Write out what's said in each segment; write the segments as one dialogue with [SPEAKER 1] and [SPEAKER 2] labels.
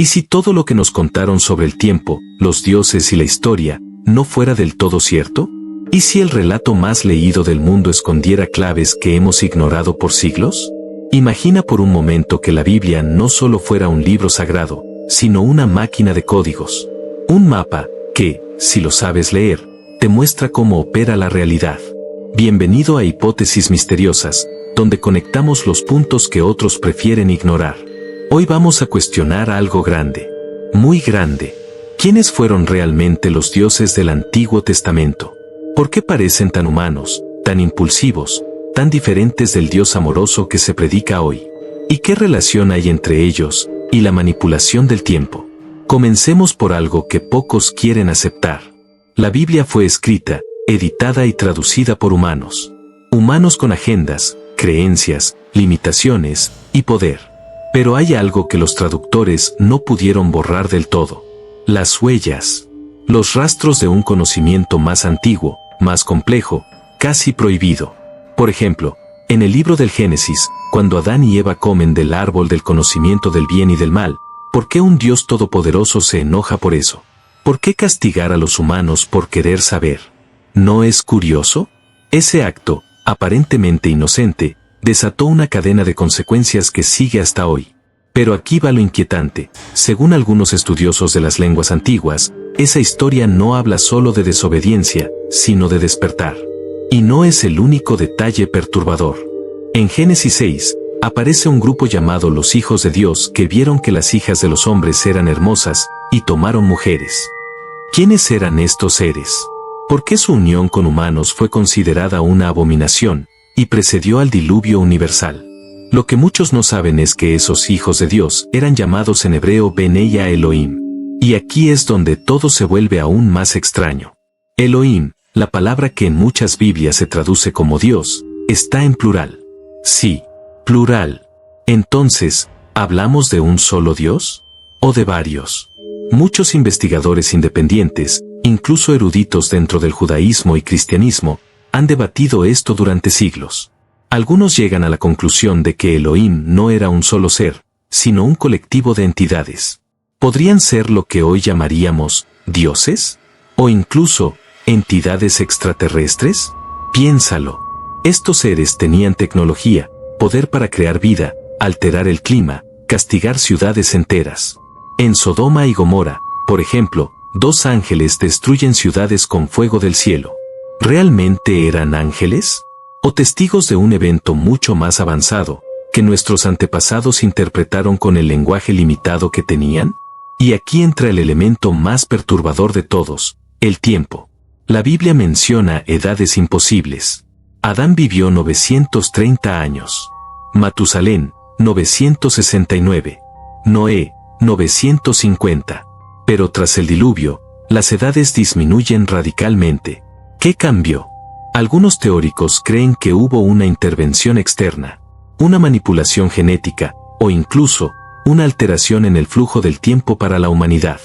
[SPEAKER 1] ¿Y si todo lo que nos contaron sobre el tiempo, los dioses y la historia, no fuera del todo cierto? ¿Y si el relato más leído del mundo escondiera claves que hemos ignorado por siglos? Imagina por un momento que la Biblia no solo fuera un libro sagrado, sino una máquina de códigos. Un mapa que, si lo sabes leer, te muestra cómo opera la realidad. Bienvenido a Hipótesis Misteriosas, donde conectamos los puntos que otros prefieren ignorar. Hoy vamos a cuestionar algo grande, muy grande. ¿Quiénes fueron realmente los dioses del Antiguo Testamento? ¿Por qué parecen tan humanos, tan impulsivos, tan diferentes del Dios amoroso que se predica hoy? ¿Y qué relación hay entre ellos y la manipulación del tiempo? Comencemos por algo que pocos quieren aceptar. La Biblia fue escrita, editada y traducida por humanos. Humanos con agendas, creencias, limitaciones y poder. Pero hay algo que los traductores no pudieron borrar del todo. Las huellas. Los rastros de un conocimiento más antiguo, más complejo, casi prohibido. Por ejemplo, en el libro del Génesis, cuando Adán y Eva comen del árbol del conocimiento del bien y del mal, ¿por qué un Dios todopoderoso se enoja por eso? ¿Por qué castigar a los humanos por querer saber? ¿No es curioso? Ese acto, aparentemente inocente, desató una cadena de consecuencias que sigue hasta hoy. Pero aquí va lo inquietante. Según algunos estudiosos de las lenguas antiguas, esa historia no habla solo de desobediencia, sino de despertar. Y no es el único detalle perturbador. En Génesis 6, aparece un grupo llamado los hijos de Dios que vieron que las hijas de los hombres eran hermosas, y tomaron mujeres. ¿Quiénes eran estos seres? ¿Por qué su unión con humanos fue considerada una abominación, y precedió al diluvio universal? Lo que muchos no saben es que esos hijos de Dios eran llamados en hebreo Benei Elohim. Y aquí es donde todo se vuelve aún más extraño. Elohim, la palabra que en muchas Biblias se traduce como Dios, está en plural. Sí, plural. Entonces, ¿hablamos de un solo Dios? ¿O de varios? Muchos investigadores independientes, incluso eruditos dentro del judaísmo y cristianismo, han debatido esto durante siglos. Algunos llegan a la conclusión de que Elohim no era un solo ser, sino un colectivo de entidades. ¿Podrían ser lo que hoy llamaríamos dioses? ¿O incluso entidades extraterrestres? Piénsalo. Estos seres tenían tecnología, poder para crear vida, alterar el clima, castigar ciudades enteras. En Sodoma y Gomorra, por ejemplo, 2 ángeles destruyen ciudades con fuego del cielo. ¿Realmente eran ángeles? ¿O testigos de un evento mucho más avanzado, que nuestros antepasados interpretaron con el lenguaje limitado que tenían? Y aquí entra el elemento más perturbador de todos, el tiempo. La Biblia menciona edades imposibles. Adán vivió 930 años. Matusalén, 969. Noé, 950. Pero tras el diluvio, las edades disminuyen radicalmente. ¿Qué cambió? Algunos teóricos creen que hubo una intervención externa, una manipulación genética, o incluso, una alteración en el flujo del tiempo para la humanidad.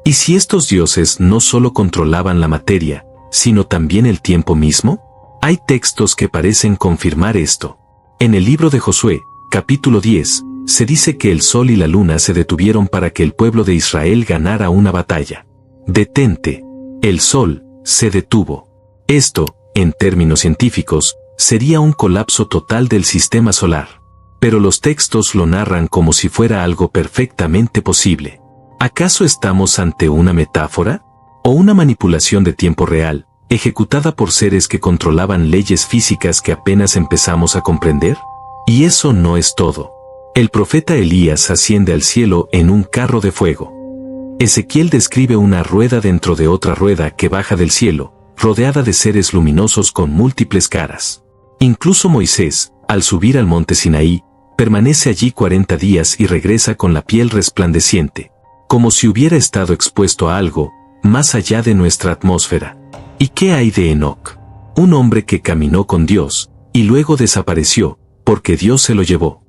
[SPEAKER 1] ¿Y si estos dioses no solo controlaban la materia, sino también el tiempo mismo? Hay textos que parecen confirmar esto. En el libro de Josué, capítulo 10, se dice que el sol y la luna se detuvieron para que el pueblo de Israel ganara una batalla. Detente. El sol se detuvo. Esto, en términos científicos, sería un colapso total del sistema solar. Pero los textos lo narran como si fuera algo perfectamente posible. ¿Acaso estamos ante una metáfora? ¿O una manipulación de tiempo real, ejecutada por seres que controlaban leyes físicas que apenas empezamos a comprender? Y eso no es todo. El profeta Elías asciende al cielo en un carro de fuego. Ezequiel describe una rueda dentro de otra rueda que baja del cielo, rodeada de seres luminosos con múltiples caras. Incluso Moisés, al subir al monte Sinaí, permanece allí 40 días y regresa con la piel resplandeciente, como si hubiera estado expuesto a algo más allá de nuestra atmósfera. ¿Y qué hay de Enoc? Un hombre que caminó con Dios, y luego desapareció, porque Dios se lo llevó.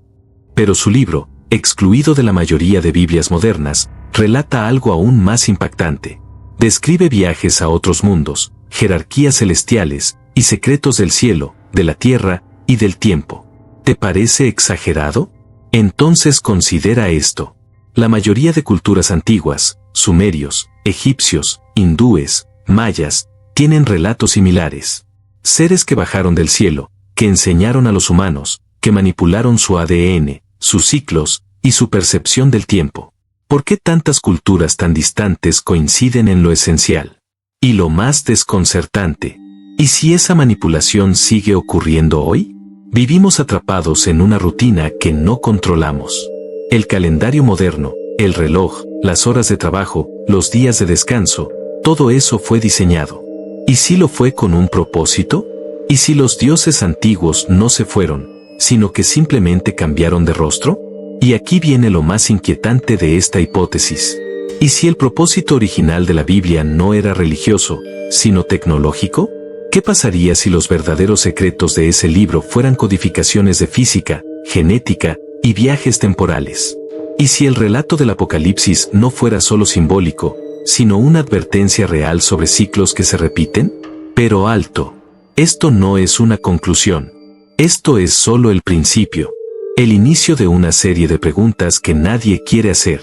[SPEAKER 1] Pero su libro, excluido de la mayoría de Biblias modernas, relata algo aún más impactante. Describe viajes a otros mundos, jerarquías celestiales, y secretos del cielo, de la tierra, y del tiempo. ¿Te parece exagerado? Entonces considera esto. La mayoría de culturas antiguas, sumerios, egipcios, hindúes, mayas, tienen relatos similares. Seres que bajaron del cielo, que enseñaron a los humanos, que manipularon su ADN, sus ciclos y su percepción del tiempo. ¿Por qué tantas culturas tan distantes coinciden en lo esencial? Y lo más desconcertante, ¿y si esa manipulación sigue ocurriendo hoy? Vivimos atrapados en una rutina que no controlamos. El calendario moderno, el reloj, las horas de trabajo, los días de descanso, todo eso fue diseñado. ¿Y si lo fue con un propósito? ¿Y si los dioses antiguos no se fueron, sino que simplemente cambiaron de rostro? Y aquí viene lo más inquietante de esta hipótesis. ¿Y si el propósito original de la Biblia no era religioso, sino tecnológico? ¿Qué pasaría si los verdaderos secretos de ese libro fueran codificaciones de física, genética y viajes temporales? ¿Y si el relato del Apocalipsis no fuera solo simbólico, sino una advertencia real sobre ciclos que se repiten? Pero alto. Esto no es una conclusión. Esto es solo el principio. El inicio de una serie de preguntas que nadie quiere hacer.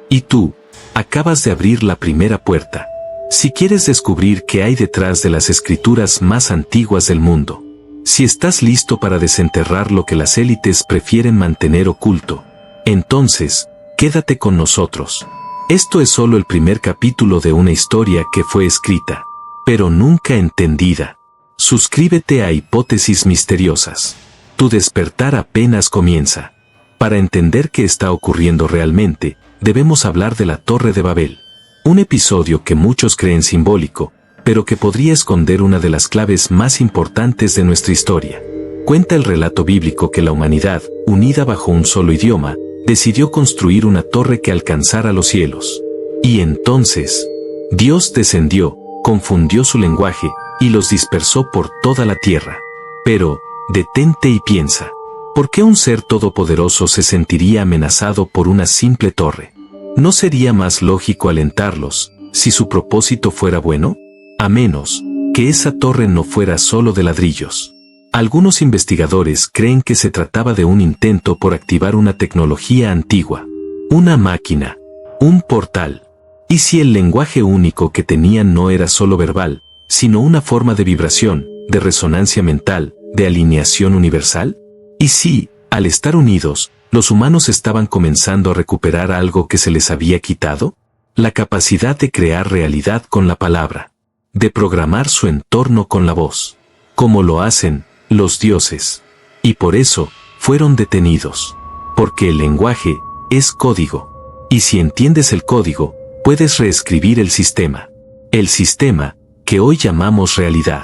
[SPEAKER 1] Y tú, acabas de abrir la primera puerta. Si quieres descubrir qué hay detrás de las escrituras más antiguas del mundo, si estás listo para desenterrar lo que las élites prefieren mantener oculto, entonces, quédate con nosotros. Esto es solo el primer capítulo de una historia que fue escrita, pero nunca entendida. Suscríbete a Hipótesis Misteriosas. Tu despertar apenas comienza. Para entender qué está ocurriendo realmente, debemos hablar de la Torre de Babel. Un episodio que muchos creen simbólico, pero que podría esconder una de las claves más importantes de nuestra historia. Cuenta el relato bíblico que la humanidad, unida bajo un solo idioma, decidió construir una torre que alcanzara los cielos. Y entonces, Dios descendió, confundió su lenguaje, y los dispersó por toda la tierra. Pero, detente y piensa, ¿por qué un ser todopoderoso se sentiría amenazado por una simple torre? ¿No sería más lógico alentarlos, si su propósito fuera bueno? A menos que esa torre no fuera solo de ladrillos. Algunos investigadores creen que se trataba de un intento por activar una tecnología antigua, una máquina, un portal. ¿Y si el lenguaje único que tenían no era solo verbal, sino una forma de vibración, de resonancia mental, de alineación universal? ¿Y si, al estar unidos, los humanos estaban comenzando a recuperar algo que se les había quitado? La capacidad de crear realidad con la palabra, de programar su entorno con la voz, como lo hacen los dioses. Y por eso, fueron detenidos. Porque el lenguaje es código. Y si entiendes el código, puedes reescribir el sistema. El sistema que hoy llamamos realidad.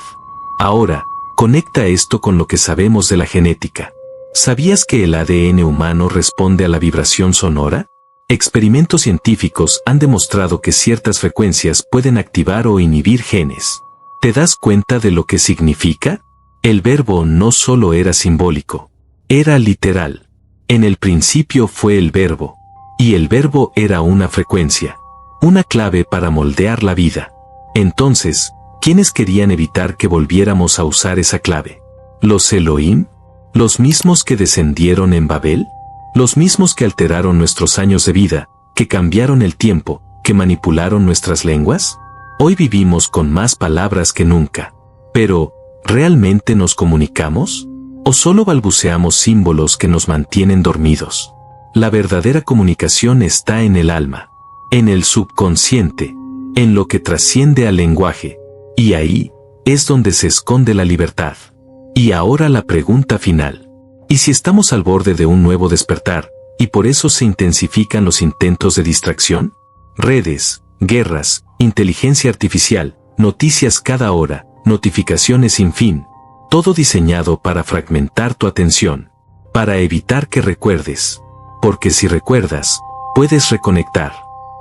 [SPEAKER 1] Ahora, conecta esto con lo que sabemos de la genética. ¿Sabías que el ADN humano responde a la vibración sonora? Experimentos científicos han demostrado que ciertas frecuencias pueden activar o inhibir genes. ¿Te das cuenta de lo que significa? El verbo no solo era simbólico, era literal. En el principio fue el verbo, y el verbo era una frecuencia, una clave para moldear la vida. Entonces, ¿quiénes querían evitar que volviéramos a usar esa clave? ¿Los Elohim? ¿Los mismos que descendieron en Babel? ¿Los mismos que alteraron nuestros años de vida, que cambiaron el tiempo, que manipularon nuestras lenguas? Hoy vivimos con más palabras que nunca. Pero, ¿realmente nos comunicamos? ¿O solo balbuceamos símbolos que nos mantienen dormidos? La verdadera comunicación está en el alma, en el subconsciente, en lo que trasciende al lenguaje. Y ahí es donde se esconde la libertad. Y ahora la pregunta final. ¿Y si estamos al borde de un nuevo despertar, y por eso se intensifican los intentos de distracción? Redes, guerras, inteligencia artificial, noticias cada hora, notificaciones sin fin, todo diseñado para fragmentar tu atención, para evitar que recuerdes. Porque si recuerdas, puedes reconectar.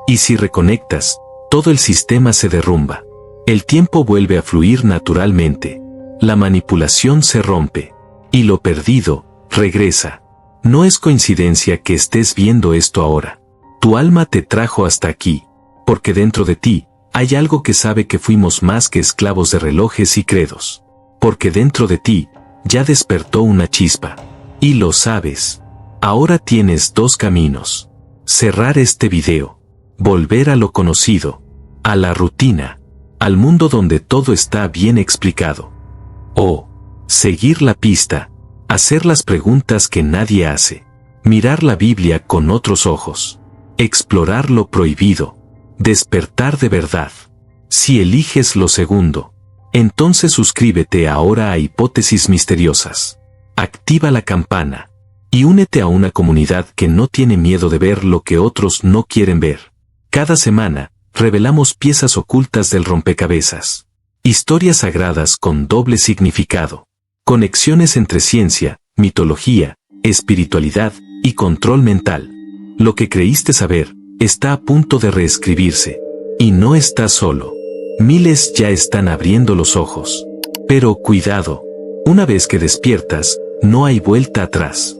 [SPEAKER 1] Y si reconectas, todo el sistema se derrumba. El tiempo vuelve a fluir naturalmente. La manipulación se rompe. Y lo perdido, regresa. No es coincidencia que estés viendo esto ahora. Tu alma te trajo hasta aquí, porque dentro de ti, hay algo que sabe que fuimos más que esclavos de relojes y credos. Porque dentro de ti, ya despertó una chispa. Y lo sabes. Ahora tienes dos caminos. Cerrar este video. Volver a lo conocido. A la rutina. Al mundo donde todo está bien explicado. O seguir la pista. Hacer las preguntas que nadie hace. Mirar la Biblia con otros ojos. Explorar lo prohibido. Despertar de verdad. Si eliges lo segundo, entonces suscríbete ahora a Hipótesis Misteriosas. Activa la campana. Y únete a una comunidad que no tiene miedo de ver lo que otros no quieren ver. Cada semana, revelamos piezas ocultas del rompecabezas. Historias sagradas con doble significado. Conexiones entre ciencia, mitología, espiritualidad y control mental. Lo que creíste saber, está a punto de reescribirse. Y no estás solo. Miles ya están abriendo los ojos. Pero cuidado. Una vez que despiertas, no hay vuelta atrás.